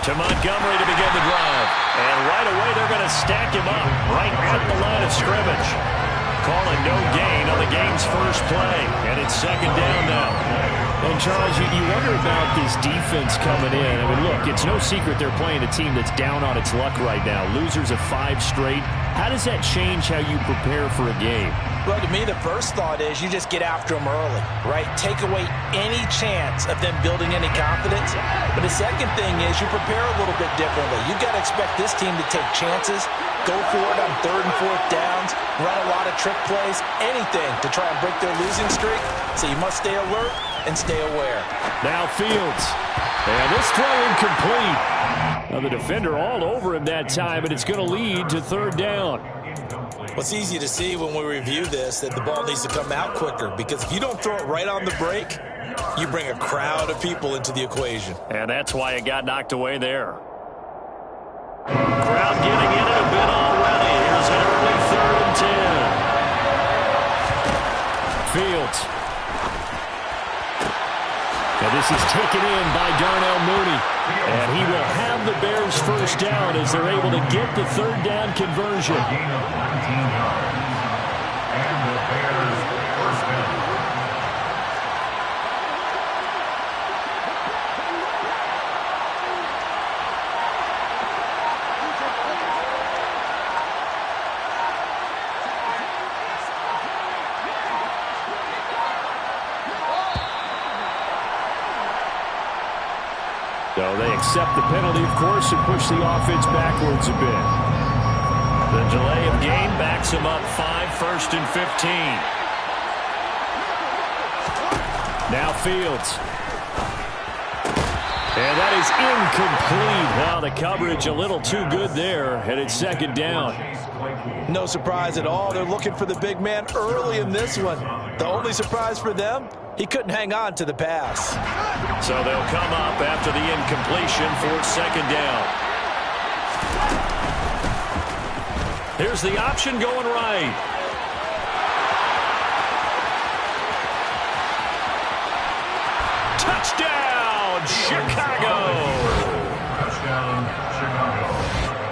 To Montgomery to begin the drive. And right away they're going to stack him up right at the line of scrimmage. Calling no gain on the game's first play. And it's second down now. And, Charles, you wonder about this defense coming in. I mean, look, it's no secret they're playing a team that's down on its luck right now. Losers of 5 straight. How does that change how you prepare for a game? Well, to me, the first thought is you just get after them early, right? Take away any chance of them building any confidence. But the second thing is you prepare a little bit differently. You've got to expect this team to take chances, go for it on 3rd and 4th downs, run a lot of trick plays, anything to try and break their losing streak. So you must stay alert and stay aware. Now Fields. And this throw incomplete. Now the defender all over him that time, and it's going to lead to 3rd down. Well, it's easy to see when we review this that the ball needs to come out quicker, because if you don't throw it right on the break, you bring a crowd of people into the equation. And that's why it got knocked away there. Crowd getting in it a bit already. Here's an early 3rd and 10. Fields. And this is taken in by Darnell Mooney. And he will have the Bears first down as they're able to get the 3rd down conversion. So they accept the penalty, of course, and push the offense backwards a bit. The delay of game backs them up 5, 1st and 15. Now Fields. And that is incomplete. Wow, the coverage a little too good there, and it's 2nd down. No surprise at all. They're looking for the big man early in this one. The only surprise for them, he couldn't hang on to the pass. So they'll come up after the incompletion for 2nd down. Here's the option going right. Touchdown, Chicago! Touchdown, Chicago.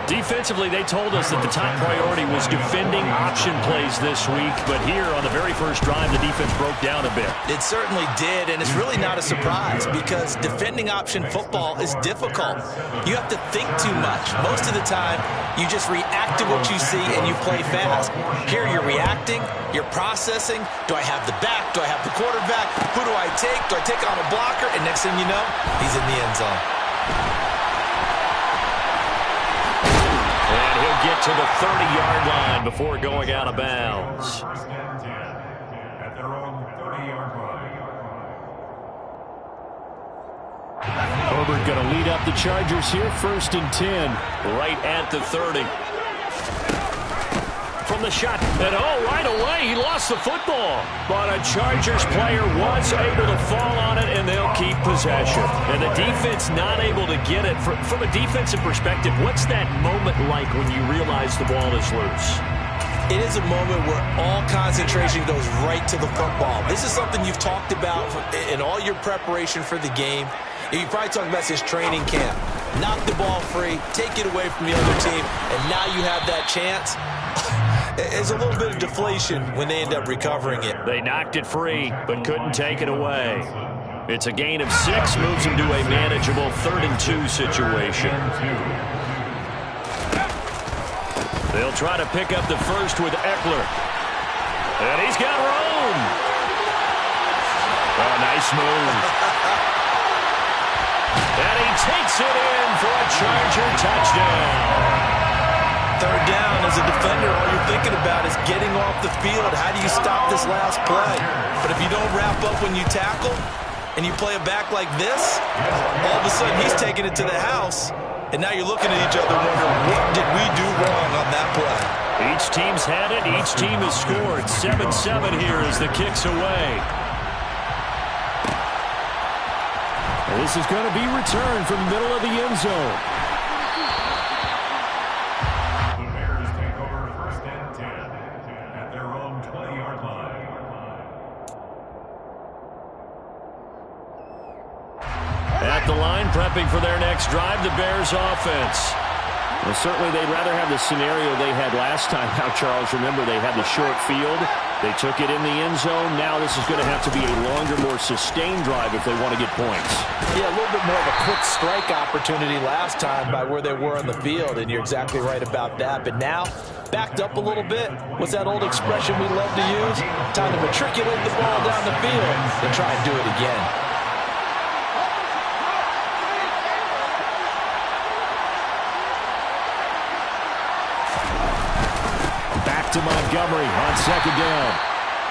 Defensively, they told us that the top priority was defending option plays this week, but here on the very first drive, the defense broke down a bit. It certainly did, and it's really not a surprise because defending option football is difficult. You have to think too much. Most of the time, you just react to what you see and you play fast. Here you're reacting, you're processing. Do I have the back? Do I have the quarterback? Who do I take? Do I take on a blocker? And next thing you know, he's in the end zone. And he'll get to the 30-yard line before going out of bounds. Herbert going to lead up the Chargers here, 1st and 10. Right at the 30. From the shot, and right away, he lost the football. But a Chargers player was able to fall on it, and they'll keep possession. And the defense not able to get it. From a defensive perspective, what's that moment like when you realize the ball is loose? It is a moment where all concentration goes right to the football. This is something you've talked about in all your preparation for the game. You probably talked about this training camp. Knock the ball free, take it away from the other team, and now you have that chance. It's a little bit of deflation when they end up recovering it. They knocked it free, but couldn't take it away. It's a gain of 6, moves them to a manageable 3rd and 2 situation. They'll try to pick up the first with Eckler. And he's got room. Oh, nice move. And he takes it in for a Charger touchdown. 3rd down as a defender, all you're thinking about is getting off the field. How do you stop this last play? But if you don't wrap up when you tackle and you play it back like this, all of a sudden he's taking it to the house, and now you're looking at each other wondering, what did we do wrong on that play? Each team's had it. Each team has scored. 7-7 here as the kick's away. And this is going to be returned from the middle of the end zone. prepping for their next drive, the Bears offense. Well, certainly they'd rather have the scenario they had last time. Now, Charles, remember they had the short field. They took it in the end zone. Now this is going to have to be a longer, more sustained drive if they want to get points. Yeah, a little bit more of a quick strike opportunity last time by where they were on the field, and you're exactly right about that. But now, backed up a little bit. What's that old expression we love to use? Time to matriculate the ball down the field and try and do it again. To Montgomery on second down.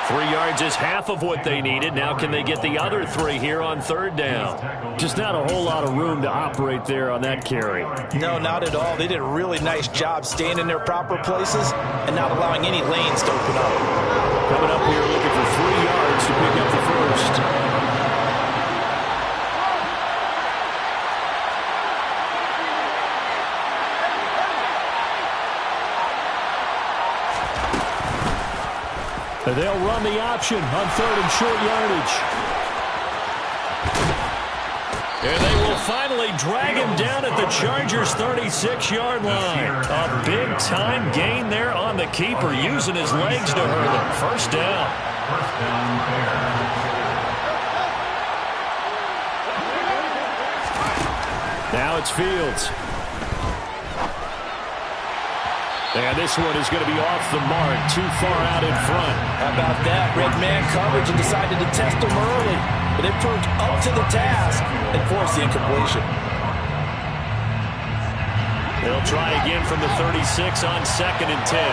3 yards is half of what they needed. Now can they get the other 3 here on third down? Just not a whole lot of room to operate there on that carry. No, not at all. They did a really nice job staying in their proper places and not allowing any lanes to open up. Coming up here looking for 3 yards to pick up the first. They'll run the option on third and short yardage. And they will finally drag him down at the Chargers' 36-yard line. A big-time gain there on the keeper, using his legs to hurt him. First down. Now it's Fields. And this one is going to be off the mark, too far out in front. How about that? Red man coverage and decided to test him early. But they proved up to the task and forced the incompletion. They'll try again from the 36 on second and 10.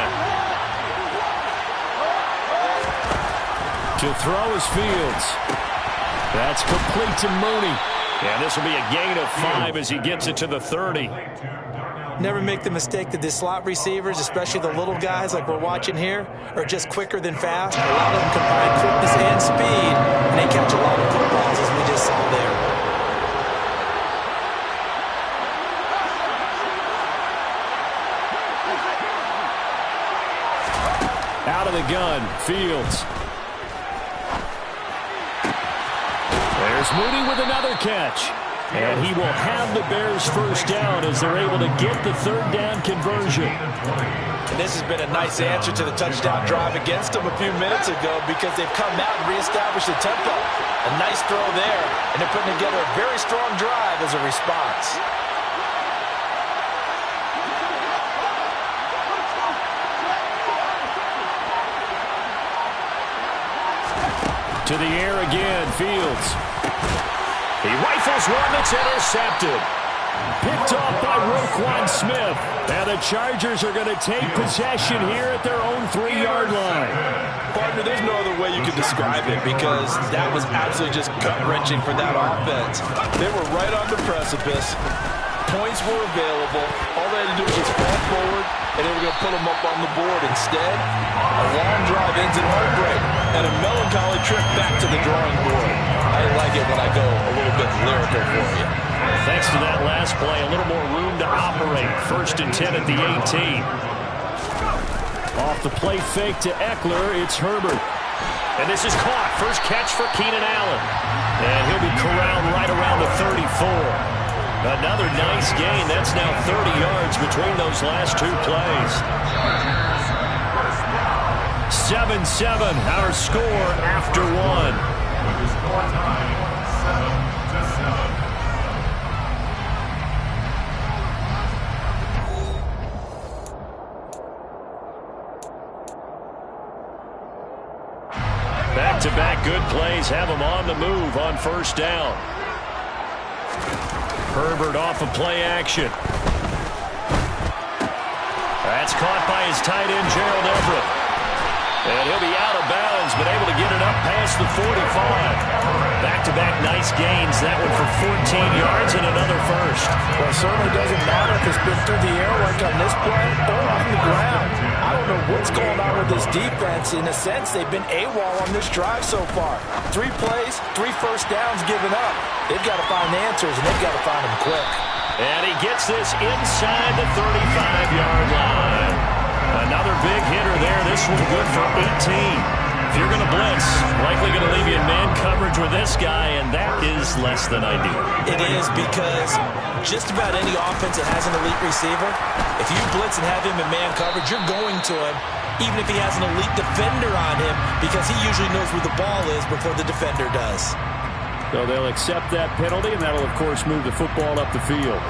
To throw is Fields. That's complete to Mooney. And this will be a gain of 5 as he gets it to the 30. Never make the mistake that the slot receivers, especially the little guys like we're watching here, are just quicker than fast. A lot of them combine quickness and speed, and they catch a lot of footballs, as we just saw there. Out of the gun, Fields. There's Mooney with another catch. And he will have the Bears first down as they're able to get the third down conversion. And this has been a nice answer to the touchdown drive against them a few minutes ago because they've come out and reestablished the tempo. A nice throw there, and they're putting together a very strong drive as a response. To the air again, Fields. He rifles one that's intercepted. Picked off by Roquan Smith. And the Chargers are going to take possession here at their own 3-yard line. Partner, there's no other way you could describe it because that was absolutely just gut-wrenching for that offense. They were right on the precipice. Points were available. All they had to do was just fall forward, and they were going to put them up on the board. Instead, a long drive ends in heartbreak and a melancholy trip back to the drawing board. I like it when I go a little bit lyrical for you. Thanks to that last play, a little more room to operate. First and 10 at the 18. Off the play fake to Eckler, it's Herbert. And this is caught. First catch for Keenan Allen. And he'll be corralled right around the 34. Another nice gain. That's now 30 yards between those last 2 plays. 7-7, our score after 1. Back-to-back good plays have them on the move on first down. Herbert off of play action. That's caught by his tight end, Gerald Everett. And he'll be out of bounds, but able to get it up past the 45. Back-to-back nice gains. That one for 14 yards and another first. Well, it certainly doesn't matter if it's been through the air like on this play or on the ground. I don't know what's going on with this defense. In a sense, they've been AWOL on this drive so far. 3 plays, 3 first downs given up. They've got to find answers, and they've got to find them quick. And he gets this inside the 35-yard line. Another big hitter there. This one good for 18. If you're going to blitz, likely going to leave you in man coverage with this guy, and that is less than ideal. It is, because just about any offense that has an elite receiver, if you blitz and have him in man coverage, you're going to him, even if he has an elite defender on him, because he usually knows where the ball is before the defender does. So they'll accept that penalty, and that'll, of course, move the football up the field.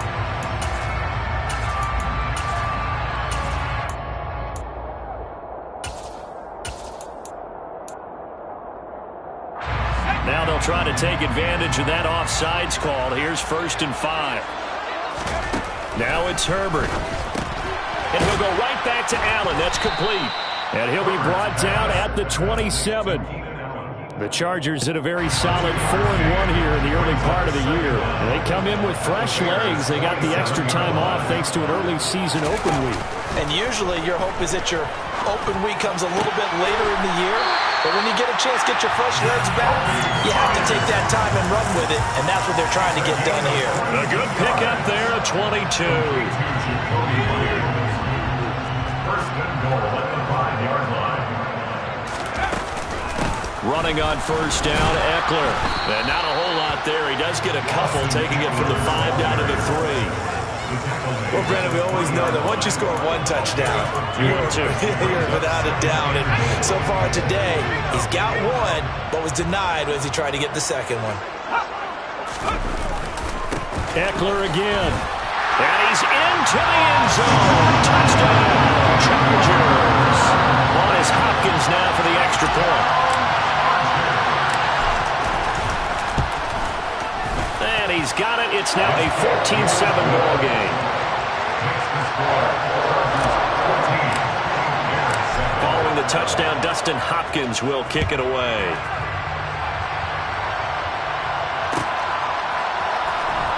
Now they'll try to take advantage of that offsides call. Here's 1st and 5. Now it's Herbert. And he'll go right back to Allen. That's complete. And he'll be brought down at the 27. The Chargers at a very solid 4-1 here in the early part of the year. And they come in with fresh legs. They got the extra time off thanks to an early season open week. And usually your hope is that your open week comes a little bit later in the year. But when you get a chance to get your fresh legs back, you have to take that time and run with it. And that's what they're trying to get done here. A good pickup there at 22. Running on 1st down, Eckler. And not a whole lot there. He does get a couple, taking it from the 5 down to the 3. Well, Brandon, we always know that once you score one touchdown, you're without a doubt. And so far today, he's got one, but was denied as he tried to get the second one. Eckler again. And he's into the end zone. Touchdown, Chargers. On is Hopkins now for the extra point. And he's got it. It's now a 14-7 ball game. Following the touchdown, Dustin Hopkins will kick it away.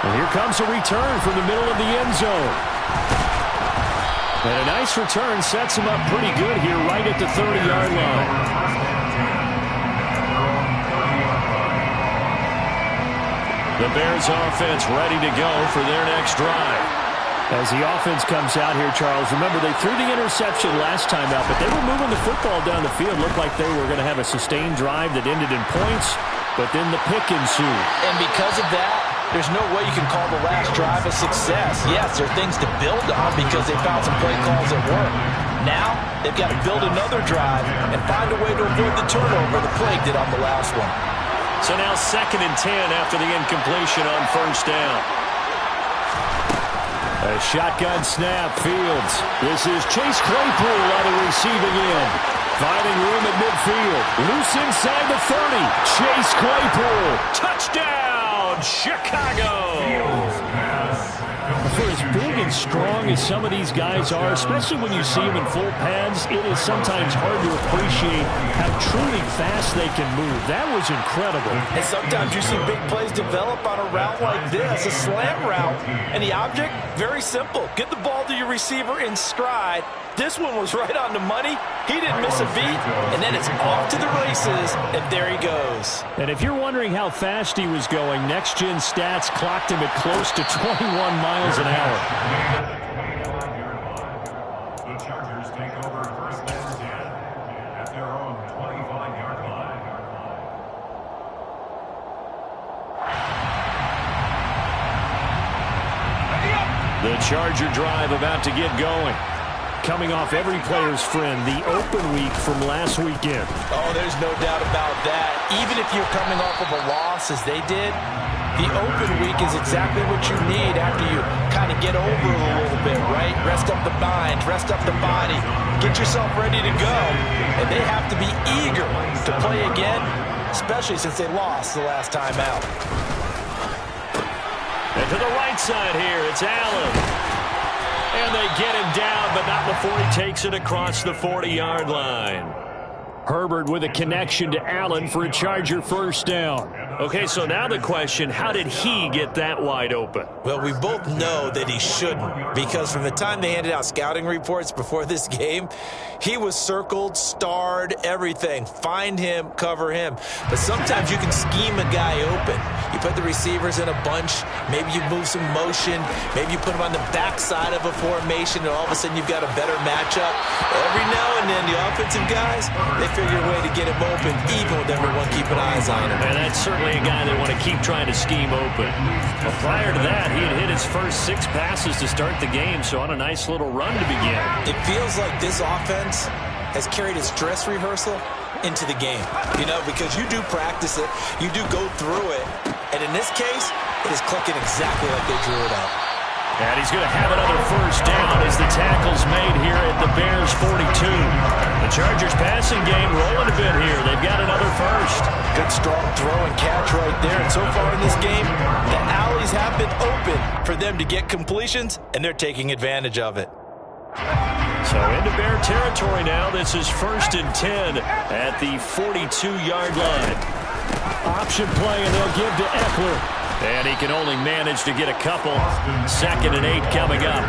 And here comes a return from the middle of the end zone. And a nice return sets him up pretty good here right at the 30-yard line. The Bears offense ready to go for their next drive. As the offense comes out here, Charles, remember they threw the interception last time out, but they were moving the football down the field. Looked like they were going to have a sustained drive that ended in points, but then the pick ensued. And because of that, there's no way you can call the last drive a success. Yes, there are things to build on because they found some play calls that work. Now, they've got to build another drive and find a way to avoid the turnover the play did on the last one. So now 2nd and 10 after the incompletion on 1st down. A shotgun snap, Fields. This is Chase Claypool on the receiving end. Finding room at midfield. Loose inside the 30. Chase Claypool. Touchdown, Chicago. For as big and strong as some of these guys are, especially when you see them in full pads, it is sometimes hard to appreciate how truly fast they can move. That was incredible. And sometimes you see big plays develop on a route like this, a slam route. And the object, very simple. Get the ball to your receiver in stride. This one was right on the money. He didn't miss a beat. And then it's off to the races, and there he goes. And if you're wondering how fast he was going, Next Gen Stats clocked him at close to 21 miles an hour. The Chargers take over 1st and 10 at their own 25-yard line. The Charger drive about to get going. Coming off every player's friend, the open week from last weekend. Oh, there's no doubt about that. Even if you're coming off of a loss as they did, the open week is exactly what you need after you kind of get over it a little bit, right? Rest up the mind, rest up the body, get yourself ready to go. And they have to be eager to play again, especially since they lost the last time out. And to the right side here, it's Allen. And they get him down, but not before he takes it across the 40-yard line. Herbert with a connection to Allen for a Charger 1st down. Okay, so now the question, how did he get that wide open? Well, we both know that he shouldn't, because from the time they handed out scouting reports before this game, he was circled, starred, everything. Find him, cover him. But sometimes you can scheme a guy open. You put the receivers in a bunch. Maybe you move some motion. Maybe you put them on the backside of a formation, and all of a sudden you've got a better matchup. Every now and then, the offensive guys, they figure a way to get him open, even with everyone keeping eyes on him. And that's certainly a guy they want to keep trying to scheme open. Well, prior to that, he had hit his first 6 passes to start the game, so on a nice little run to begin. It feels like this offense has carried its dress rehearsal into the game, because you do practice it, you do go through it, and in this case, it is clicking exactly like they drew it up. And he's going to have another first down as the tackle's made here at the Bears 42. The Chargers passing game rolling a bit here. They've got another first. Good strong throw and catch right there, and so far in this game, the alleys have been open for them to get completions, and they're taking advantage of it. So into Bear territory now. This is 1st and 10 at the 42-yard line. Option play, and they'll give to Eckler. And he can only manage to get a couple. 2nd and 8 coming up.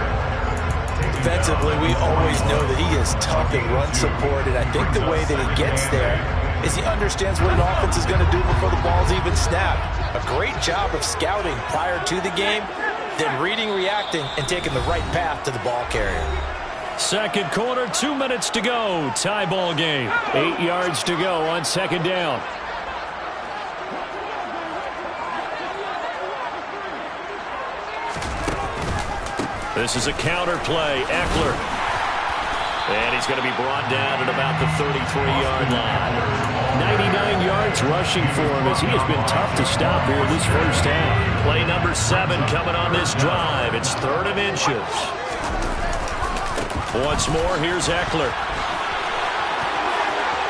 Defensively, we always know that he is tough in run support, and I think the way that he gets there is he understands what an offense is going to do before the ball's even snapped. A great job of scouting prior to the game, then reading, reacting, and taking the right path to the ball carrier. Second quarter, 2 minutes to go. Tie ball game. 8 yards to go on 2nd down. This is a counter play. Eckler. And he's going to be brought down at about the 33-yard line. 99 yards rushing for him as he has been tough to stop here this first half. Play number 7 coming on this drive. It's 3rd and inches. Once more, here's Eckler.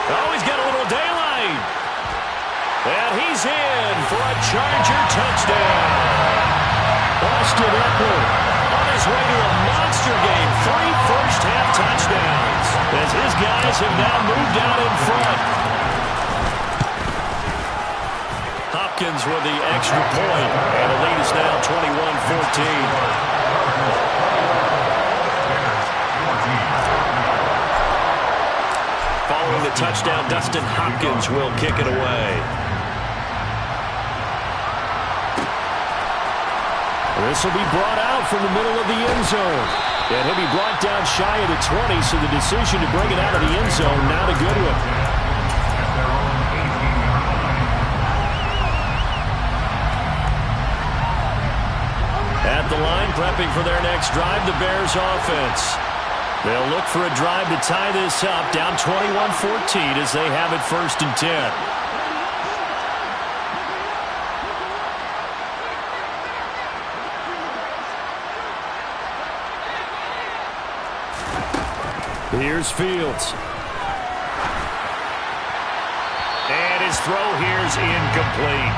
Oh, he's got a little daylight. And he's in for a Charger touchdown. Austin Eckler on his way to a monster game. 3 first-half touchdowns as his guys have now moved out in front. Hopkins with the extra point, and the lead is now 21-14. Following the touchdown, Dustin Hopkins will kick it away. This will be brought out from the middle of the end zone. And he'll be brought down shy of the 20, so the decision to bring it out of the end zone, not a good one. At the line, prepping for their next drive, the Bears offense. They'll look for a drive to tie this up, down 21-14 as they have it 1st and 10. Here's Fields. And his throw here's incomplete.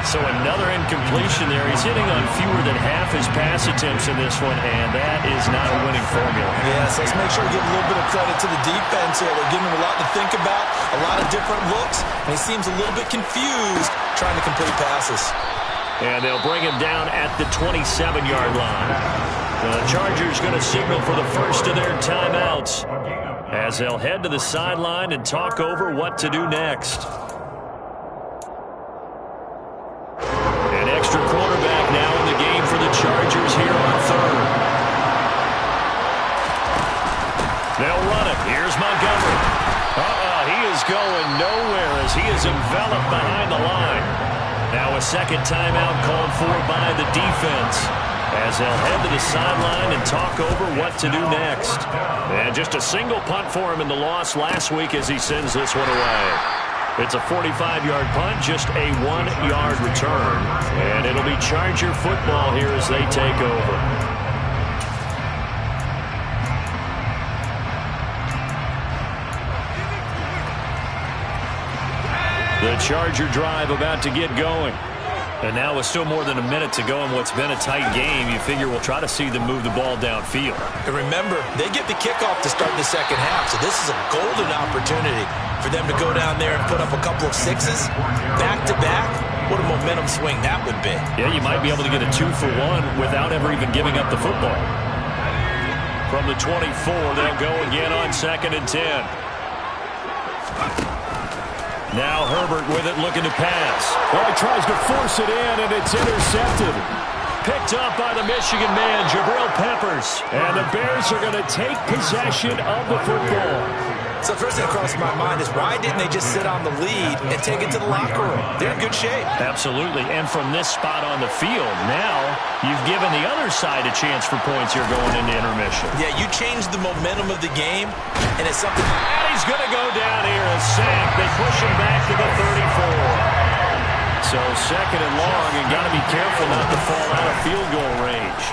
So another incompletion there. He's hitting on fewer than half his pass attempts in this one, and that is not a winning formula. Yes, let's make sure we give a little bit of credit to the defense here. They're giving him a lot to think about, a lot of different looks, and he seems a little bit confused trying to complete passes. And they'll bring him down at the 27-yard line. The Chargers going to signal for the first of their timeouts as they'll head to the sideline and talk over what to do next. An extra quarterback now in the game for the Chargers here on 3rd. They'll run it. Here's Montgomery. He is going nowhere as he is enveloped behind the line. Now a second timeout called for by the defense as they'll head to the sideline and talk over what to do next. And just a single punt for him in the loss last week as he sends this one away. It's a 45-yard punt, just a 1-yard return. And it'll be Charger football here as they take over. The Charger drive about to get going. And now with still more than a minute to go in what's been a tight game, you figure we'll try to see them move the ball downfield. And remember, they get the kickoff to start the second half, so this is a golden opportunity for them to go down there and put up a couple of sixes back-to-back. What a momentum swing that would be. Yeah, you might be able to get a 2-for-1 without ever even giving up the football. From the 24, they'll go again on 2nd and 10. Now Herbert with it, looking to pass. Well, he tries to force it in, and it's intercepted. Picked up by the Michigan man, Jabril Peppers. And the Bears are going to take possession of the football. So first thing that crossed my mind is why didn't they just sit on the lead and take it to the locker room? They're in good shape. Absolutely. And from this spot on the field, now you've given the other side a chance for points here going into intermission. Yeah, you changed the momentum of the game, and it's something. And he's going to go down here, a sack. They push him back to the 34. So second and long, and got to be careful not to fall out of field goal range.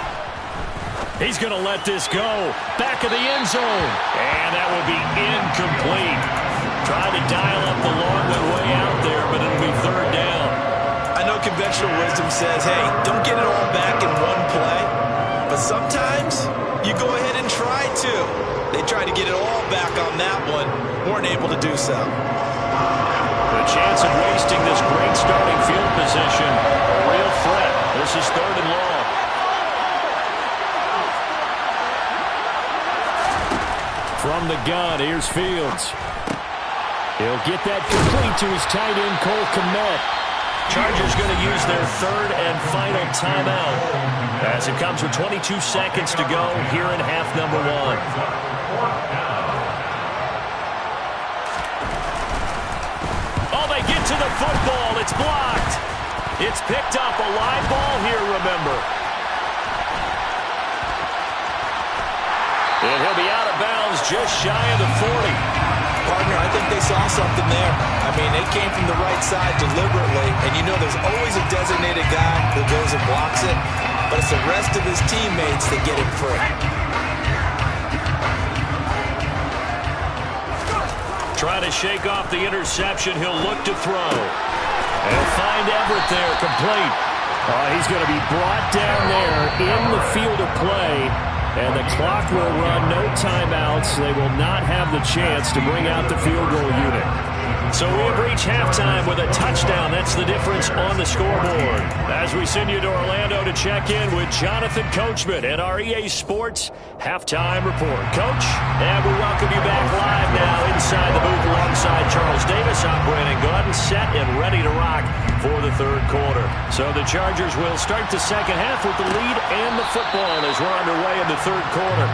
He's going to let this go. Back of the end zone. And that will be incomplete. Trying to dial up the long one way out there, but it'll be third down. I know conventional wisdom says, hey, don't get it all back in one play. But sometimes you go ahead and try to. They tried to get it all back on that one. Weren't able to do so. The chance of wasting this great starting field position, a real threat. This is third and long. From the gun, here's Fields. He'll get that complete to his tight end, Cole Kmet. Chargers going to use their third and final timeout as it comes with 22 seconds to go here in half number one. Oh, they get to the football. It's blocked. It's picked up. A live ball here, remember. And he'll be out of bounds just shy of the 40. Partner, I think they saw something there. I mean, they came from the right side deliberately, and you know there's always a designated guy who goes and blocks it, but it's the rest of his teammates that get him free. Trying to shake off the interception. He'll look to throw. And find Everett there, complete. He's going to be brought down there in the field of play. And the clock will run, no timeouts. They will not have the chance to bring out the field goal unit. So we have reached halftime with a touchdown. That's the difference on the scoreboard. As we send you to Orlando to check in with Jonathan Coachman and our EA Sports Halftime Report. Coach, and we welcome you back live now inside the booth alongside Charles Davis. I'm Brandon Gaudin, set and ready to rock for the third quarter. So the Chargers will start the second half with the lead and the football as we're underway in the third quarter.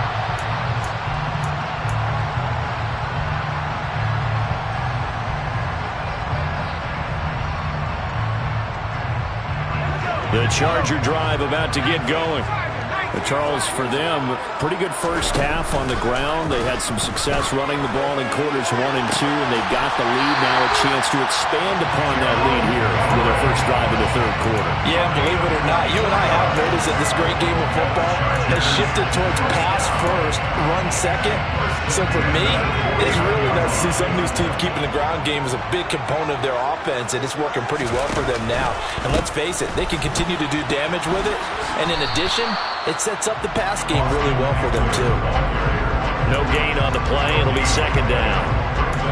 The Charger drive about to get going. Charles, for them, pretty good first half on the ground. They had some success running the ball in quarters 1 and 2, and they've got the lead now, a chance to expand upon that lead here with their first drive in the third quarter. Yeah, believe it or not, you and I have noticed that this great game of football has shifted towards pass first, run second. So for me, it's really nice to see some of these teams keeping the ground game as a big component of their offense, and it's working pretty well for them now. And let's face it, they can continue to do damage with it, and in addition, it sets up the pass game really well for them, too. No gain on the play. It'll be second down.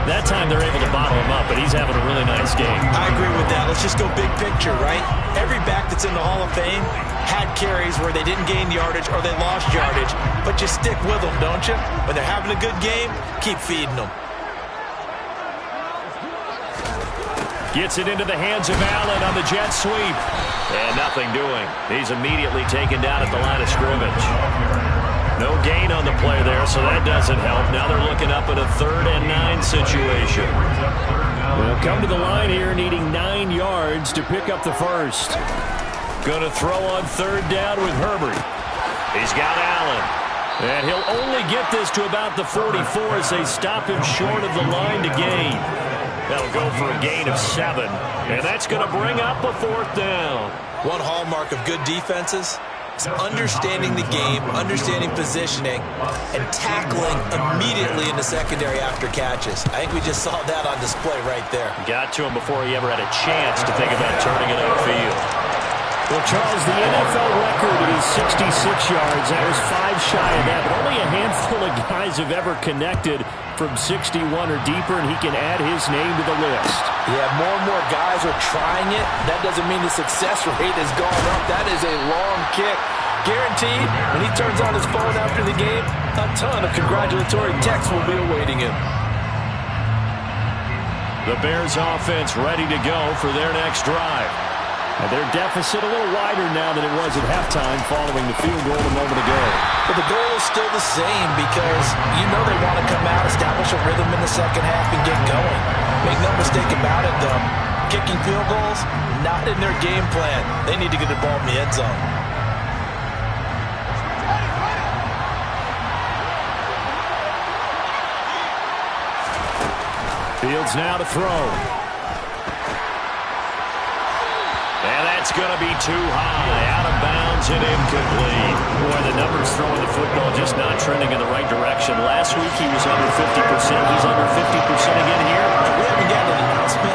That time they're able to bottle him up, but he's having a really nice game. I agree with that. Let's just go big picture, right? Every back that's in the Hall of Fame had carries where they didn't gain yardage or they lost yardage, but you stick with them, don't you? When they're having a good game, keep feeding them. Gets it into the hands of Allen on the jet sweep. And nothing doing. He's immediately taken down at the line of scrimmage. No gain on the play there, so that doesn't help. Now they're looking up at a 3rd and 9 situation. They'll come to the line here needing 9 yards to pick up the first. Going to throw on 3rd down with Herbert. He's got Allen. And he'll only get this to about the 44 as they stop him short of the line to gain. That'll go for a gain of 7. And that's going to bring up a 4th down. One hallmark of good defenses is understanding the game, understanding positioning, and tackling immediately in the secondary after catches. I think we just saw that on display right there. Got to him before he ever had a chance to think about turning it upfield. Well, Charles, the NFL record is 66 yards. That was 5 shy of that, but only a handful of guys have ever connected from 61 or deeper, and he can add his name to the list. Yeah, more and more guys are trying it. That doesn't mean the success rate has gone up. That is a long kick. Guaranteed, when he turns on his phone after the game, a ton of congratulatory texts will be awaiting him. The Bears offense ready to go for their next drive. And their deficit a little wider now than it was at halftime following the field goal a moment ago. But the goal is still the same because you know they want to come out, establish a rhythm in the second half, and get going. Make no mistake about it, though. Kicking field goals, not in their game plan. They need to get the ball in the end zone. Fields now to throw. And that's going to be too high. Out of bounds and incomplete. Boy, the numbers throwing the football just not trending in the right direction. Last week he was under 50%. He's under 50% again here. We haven't gotten an announcement,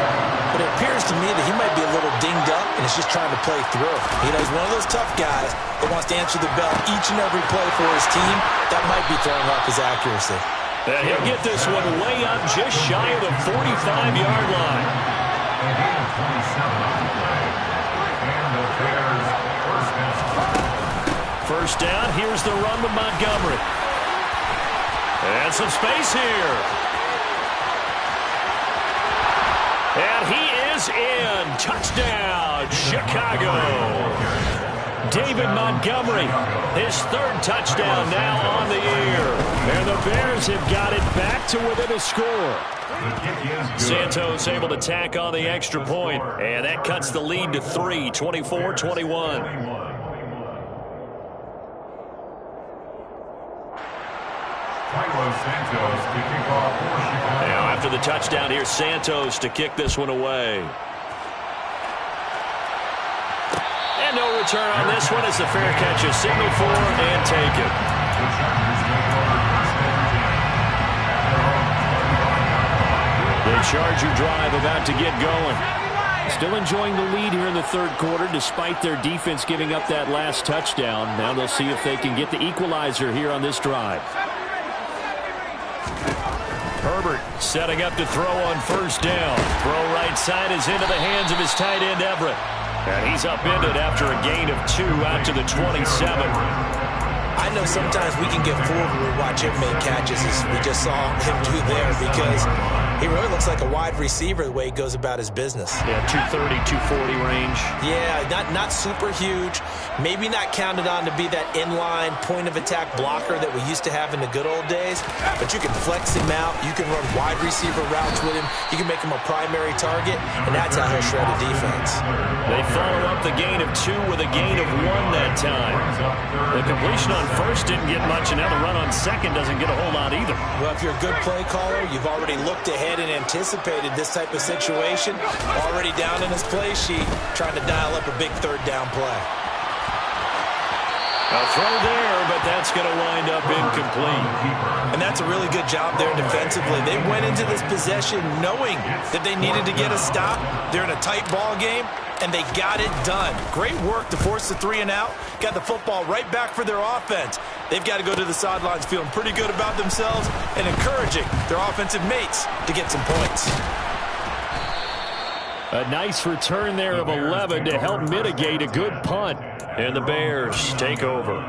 but it appears to me that he might be a little dinged up and is just trying to play through. You know, he's one of those tough guys that wants to answer the bell each and every play for his team. That might be throwing off his accuracy. And he'll get this one way up just shy of the 45-yard line. First down, here's the run with Montgomery. And some space here. And he is in. Touchdown, Chicago. David Montgomery, his third touchdown now on the year. And the Bears have got it back to within a score. Santos able to tack on the extra point. And that cuts the lead to 3, 24-21. Now after the touchdown, here's Santos to kick this one away. And no return on this one as the fair catch is signaled for and taken. The Charger drive about to get going. Still enjoying the lead here in the third quarter despite their defense giving up that last touchdown. Now they'll see if they can get the equalizer here on this drive. Herbert setting up to throw on first down. Throw right side is into the hands of his tight end Everett. And he's upended after a gain of 2 out to the 27. I know sometimes we can get fooled when we watch him make catches as we just saw him do there because he really looks like a wide receiver the way he goes about his business. Yeah, 230, 240 range. Yeah, not super huge. Maybe not counted on to be that inline point-of-attack blocker that we used to have in the good old days, but you can flex him out. You can run wide receiver routes with him. You can make him a primary target, and that's how he'll shred a defense. They follow up the gain of 2 with a gain of 1 that time. The completion on first didn't get much, and now the run on second doesn't get a whole lot either. Well, if you're a good play caller, you've already looked ahead and anticipated this type of situation. Already down in his play sheet, trying to dial up a big third down play. A throw there, but that's going to wind up incomplete. And that's a really good job there defensively. They went into this possession knowing that they needed to get a stop. They're in a tight ball game, and they got it done. Great work to force the 3 and out. Got the football right back for their offense. They've got to go to the sidelines feeling pretty good about themselves and encouraging their offensive mates to get some points. A nice return there of 11 to help mitigate a good punt. And the Bears take over.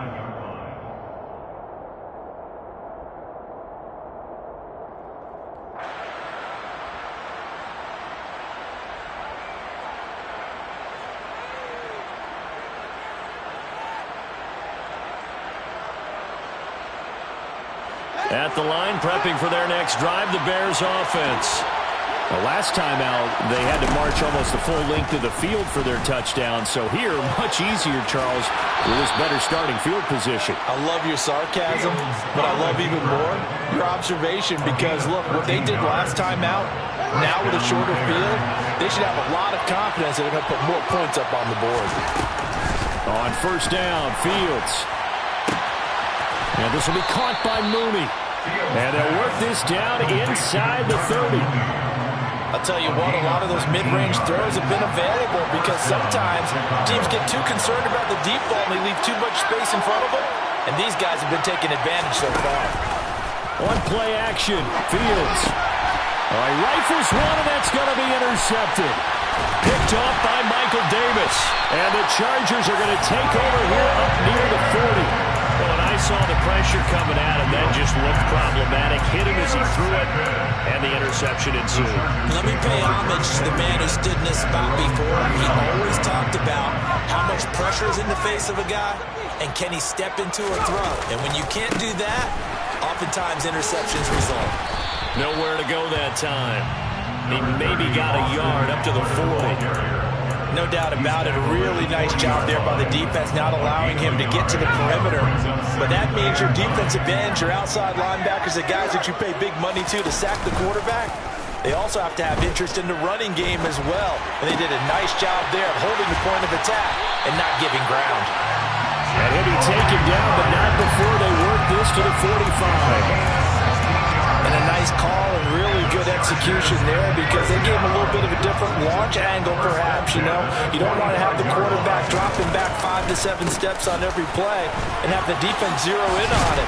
At the line, prepping for their next drive, the Bears offense. The last time out, they had to march almost the full length of the field for their touchdown. So here, much easier, Charles, with this better starting field position. I love your sarcasm, but I love even more your observation because, look, what they did last time out, now with a shorter field, they should have a lot of confidence that they're going to put more points up on the board. On first down, Fields. And this will be caught by Mooney. And they'll work this down inside the 30. I'll tell you what, a lot of those mid-range throws have been available because sometimes teams get too concerned about the deep ball and they leave too much space in front of them, and these guys have been taking advantage so far. On play action, Fields. All right, rifles one, and that's going to be intercepted. Picked off by Michael Davis. And the Chargers are going to take over here up near the 40. Well, when I saw the pressure pressure coming at him. That just looked problematic. Hit him as he threw it, and the interception ensued. Let me pay homage to the man who stood in this spot before. He always talked about how much pressure is in the face of a guy, and can he step into a throw. And when you can't do that, oftentimes interceptions result. Nowhere to go that time. He maybe got a yard up to the 40. No doubt about it. A really nice job there by the defense, not allowing him to get to the perimeter. But that means your defensive ends, your outside linebackers, the guys that you pay big money to sack the quarterback, they also have to have interest in the running game as well. And they did a nice job there of holding the point of attack and not giving ground. And he'll be taken down, but not before they work this to the 45. And a nice call and really good execution there because they gave him a little bit of a different launch angle perhaps, you know. You don't want to have the quarterback dropping back 5 to 7 steps on every play and have the defense zero in on it.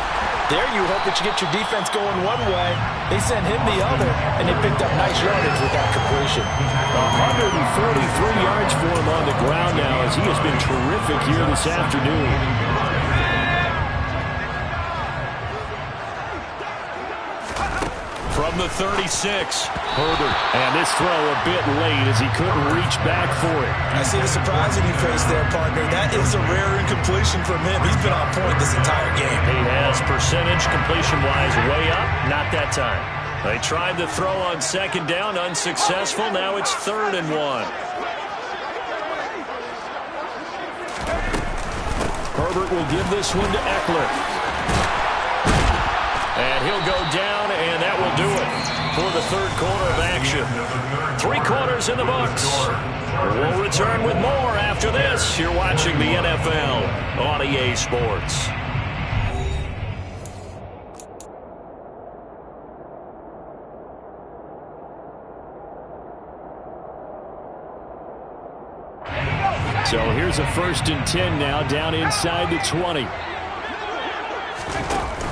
There you hope that you get your defense going one way. They sent him the other, and they picked up nice yardage with that completion. 143 yards for him on the ground now as he has been terrific here this afternoon. From the 36, Herbert. And this throw a bit late as he couldn't reach back for it. I see the surprise in your face there, partner. That is a rare incompletion from him. He's been on point this entire game. He has percentage completion-wise way up. Not that time. They tried the throw on second down, unsuccessful. Now it's 3rd and 1. Herbert will give this one to Eckler. And he'll go down, and that will do it for the 3rd quarter of action. 3 quarters in the books. We'll return with more after this. You're watching the NFL on EA Sports. So here's a 1st and 10 now, down inside the 20.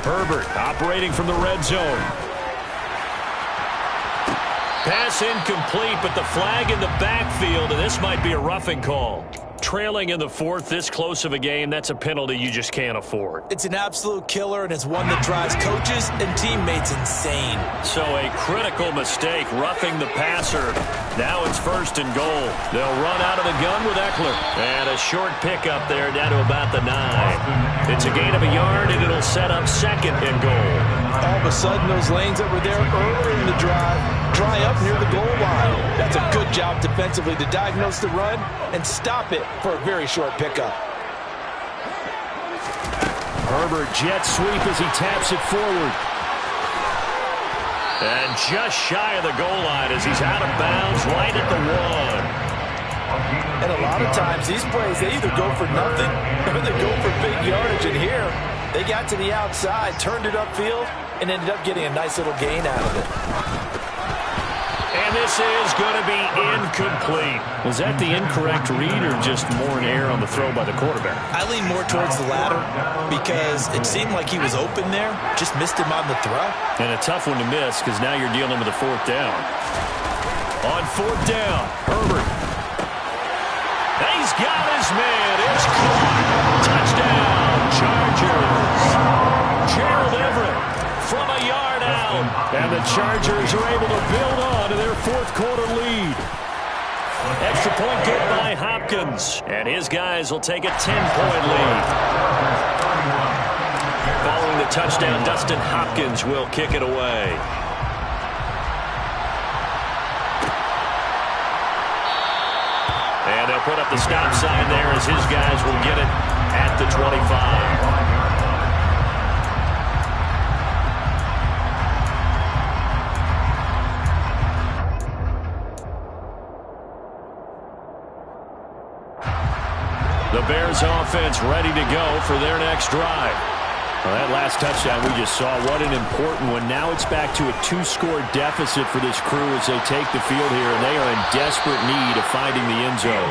Herbert operating from the red zone. Pass incomplete, but the flag in the backfield, and this might be a roughing call. Trailing in the 4th, this close of a game, that's a penalty you just can't afford. It's an absolute killer, and it's one that drives coaches and teammates insane. So a critical mistake, roughing the passer. Now it's 1st and goal. They'll run out of the gun with Eckler. And a short pickup there down to about the 9. It's a gain of a yard, and it'll set up 2nd and goal. All of a sudden, those lanes that were there earlier in the drive dry up near the goal line. That's a good job defensively to diagnose the run and stop it for a very short pickup. Herbert jet sweep as he taps it forward. And just shy of the goal line as he's out of bounds right at the 1. And a lot of times these plays, they either go for nothing or they go for big yardage. And here, they got to the outside, turned it upfield, and ended up getting a nice little gain out of it. And this is going to be incomplete. Was that the incorrect read or just more an error on the throw by the quarterback? I lean more towards the latter because it seemed like he was open there, just missed him on the throw. And a tough one to miss because now you're dealing with a 4th down. On 4th down, Herbert. He's got his man. It's caught. Touchdown, Chargers. Gerald Everett from a yard out. And the Chargers are able to build on to their 4th quarter lead. Extra point good by Hopkins. And his guys will take a 10-point lead. Following the touchdown, Dustin Hopkins will kick it away. And they'll put up the stop sign there as his guys will get it at the 25. The Bears offense ready to go for their next drive. Well, that last touchdown we just saw, what an important one. Now it's back to a 2-score deficit for this crew as they take the field here, and they are in desperate need of finding the end zone.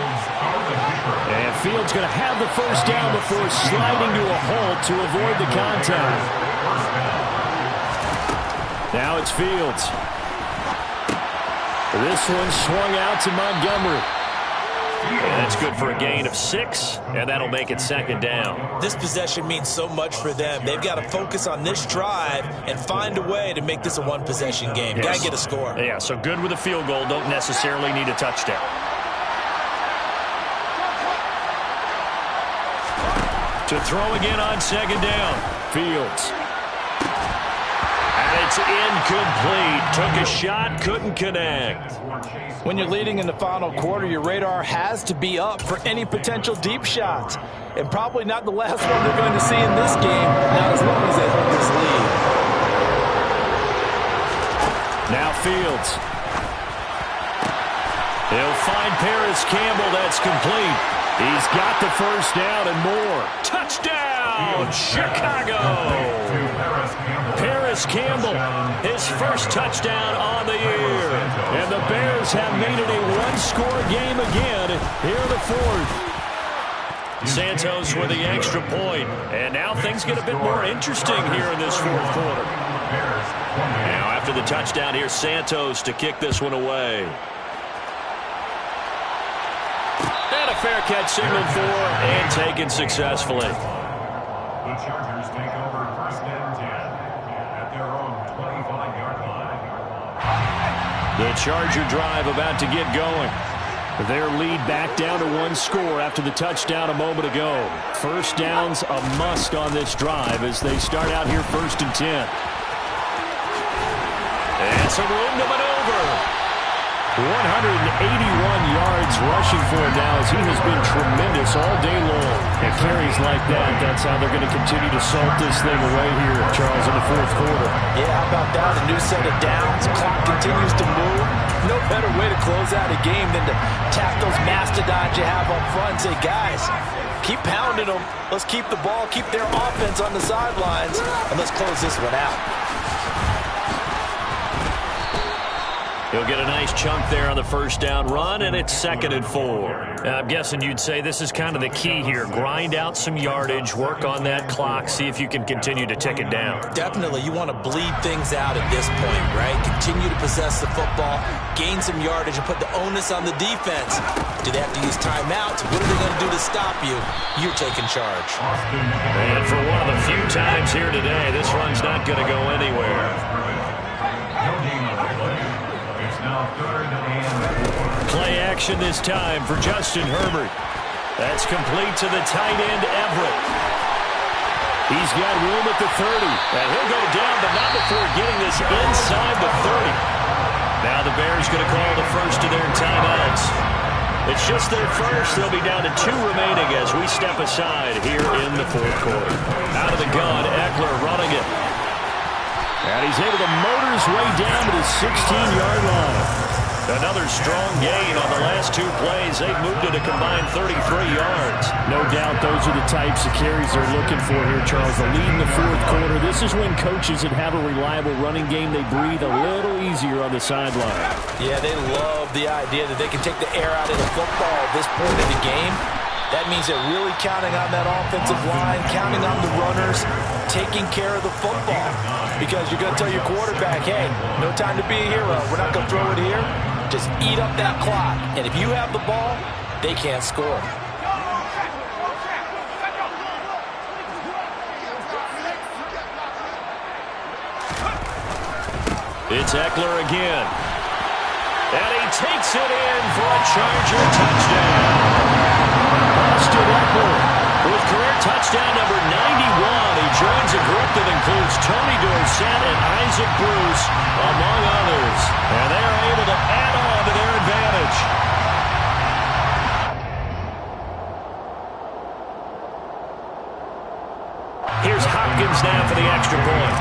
And Fields going to have the 1st down before sliding to a halt to avoid the contact. Now it's Fields. This one swung out to Montgomery. And that's good for a gain of 6, and that'll make it second down. This possession means so much for them. They've got to focus on this drive and find a way to make this a one-possession game. Yes. Got to get a score. Yeah, so good with a field goal. Don't necessarily need a touchdown. To throw again on second down. Fields. And it's incomplete. Took a shot, couldn't connect. When you're leading in the final quarter, your radar has to be up for any potential deep shots. And probably not the last one they're going to see in this game, not as long as they hold this lead. Now Fields. He'll find Paris Campbell. That's complete. He's got the first down and more. Touchdown, Chicago. Paris Campbell, his first touchdown on the year. And the Bears have made it a one-score game again here in the fourth. Santos with the extra point. And now things get a bit more interesting here in this fourth quarter. Now after the touchdown, here's Santos to kick this one away. And a fair catch signaled for and taken successfully. The Chargers take over first and 10 at their own 25-yard line. The Charger drive about to get going. Their lead back down to one score after the touchdown a moment ago. First down's a must on this drive as they start out here first and 10. And some room to maneuver. 181 yards rushing for him now as he has been tremendous all day long. And carries like that, that's how they're going to continue to salt this thing away here, Charles, in the fourth quarter. Yeah, how about that? A new set of downs. Clock continues to move. No better way to close out a game than to tap those mastodons you have up front and say, guys, keep pounding them. Let's keep the ball, keep their offense on the sidelines, and let's close this one out. He'll get a nice chunk there on the first down run, and it's 2nd and 4. I'm guessing you'd say this is kind of the key here. Grind out some yardage, work on that clock, see if you can continue to tick it down. Definitely. You want to bleed things out at this point, right? Continue to possess the football, gain some yardage, and put the onus on the defense. Do they have to use timeouts? What are they going to do to stop you? You're taking charge. And for one of the few times here today, this run's not going to go anywhere. Play action this time for Justin Herbert. That's complete to the tight end, Everett. He's got room at the 30. And he'll go down, but not before getting this inside the 30. Now the Bears going to call the first of their timeouts. It's just their first. They'll be down to 2 remaining as we step aside here in the fourth quarter. Out of the gun, Eckler running it. And he's able to motor his way down to the 16-yard line. Another strong gain on the last 2 plays. They've moved it a combined 33 yards. No doubt those are the types of carries they're looking for here, Charles. The lead in the fourth quarter. This is when coaches that have a reliable running game, they breathe a little easier on the sideline. Yeah, they love the idea that they can take the air out of the football at this point in the game. That means they're really counting on that offensive line, counting on the runners, taking care of the football. Because you're going to tell your quarterback, hey, no time to be a hero. We're not going to throw it here. Just eat up that clock. And if you have the ball, they can't score. It's Eckler again. And he takes it in for a Charger touchdown. Austin Eckler with career touchdown number 91. He joins a group that includes Tony Dorsett and Isaac Bruce, among others. And they are able to add on to their advantage. Here's Hopkins now for the extra point.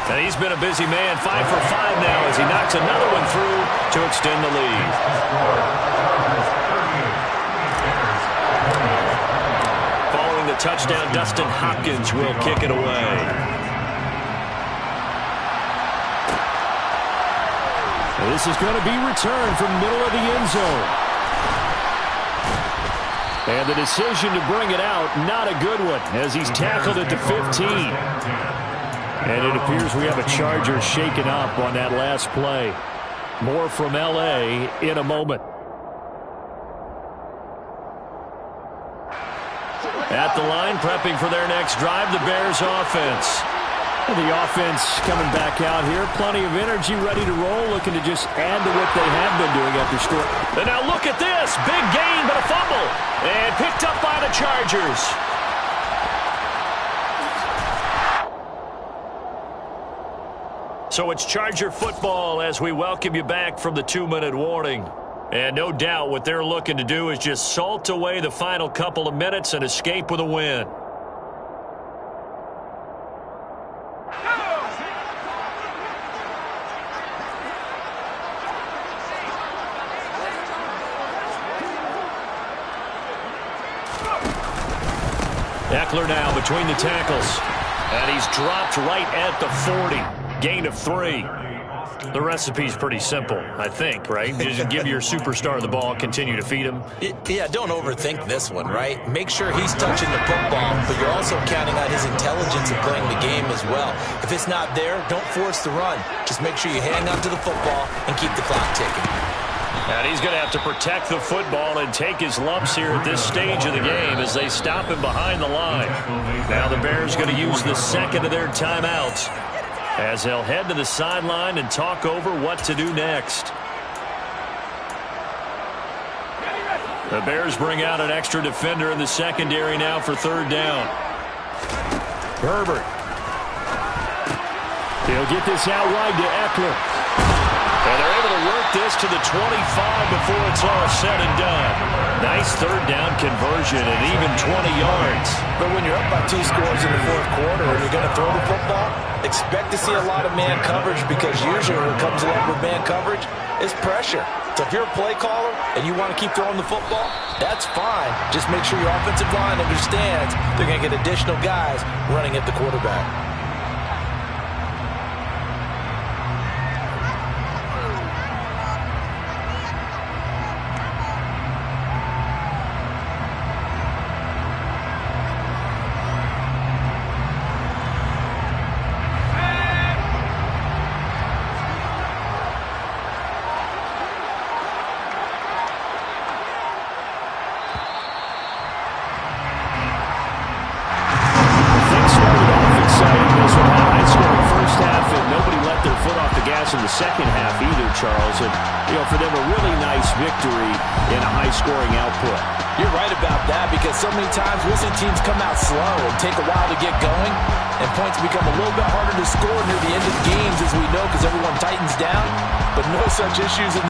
And he's been a busy man, 5 for 5 now as he knocks another one through to extend the lead. Following the touchdown, Dustin Hopkins will kick it away. This is going to be returned from the middle of the end zone. And the decision to bring it out, not a good one, as he's tackled at the 15. And it appears we have a Charger shaken up on that last play. More from L.A. in a moment. At the line, prepping for their next drive, the Bears offense. The offense coming back out here. Plenty of energy, ready to roll, looking to just add to what they have been doing after scoring. And now look at this. Big gain, but a fumble. And picked up by the Chargers. So it's Charger football as we welcome you back from the 2-minute warning. And no doubt what they're looking to do is just salt away the final couple of minutes and escape with a win. Eckler now between the tackles. And he's dropped right at the 40. Gain of 3. The recipe's pretty simple, I think, right? Just give your superstar the ball, continue to feed him. Yeah, don't overthink this one, right? Make sure he's touching the football, but you're also counting on his intelligence in playing the game as well. If it's not there, don't force the run. Just make sure you hang on to the football and keep the clock ticking. And he's going to have to protect the football and take his lumps here at this stage of the game as they stop him behind the line. Now the Bears going to use the second of their timeouts as they'll head to the sideline and talk over what to do next. The Bears bring out an extra defender in the secondary now for third down. Herbert. He'll get this out wide to Eckler. And they're able to work this to the 25 before it's all said and done. Nice third down conversion and even 20 yards. But when you're up by 2 scores in the fourth quarter and you're going to throw the football, expect to see a lot of man coverage because usually what comes along with man coverage is pressure. So if you're a play caller and you want to keep throwing the football, that's fine. Just make sure your offensive line understands they're going to get additional guys running at the quarterback. In the second half either, Charles, and for them a really nice victory in a high-scoring output. You're right about that because so many times we'll see teams come out slow and take a while to get going, and points become a little bit harder to score near the end of games, as we know, because everyone tightens down. But no such issues in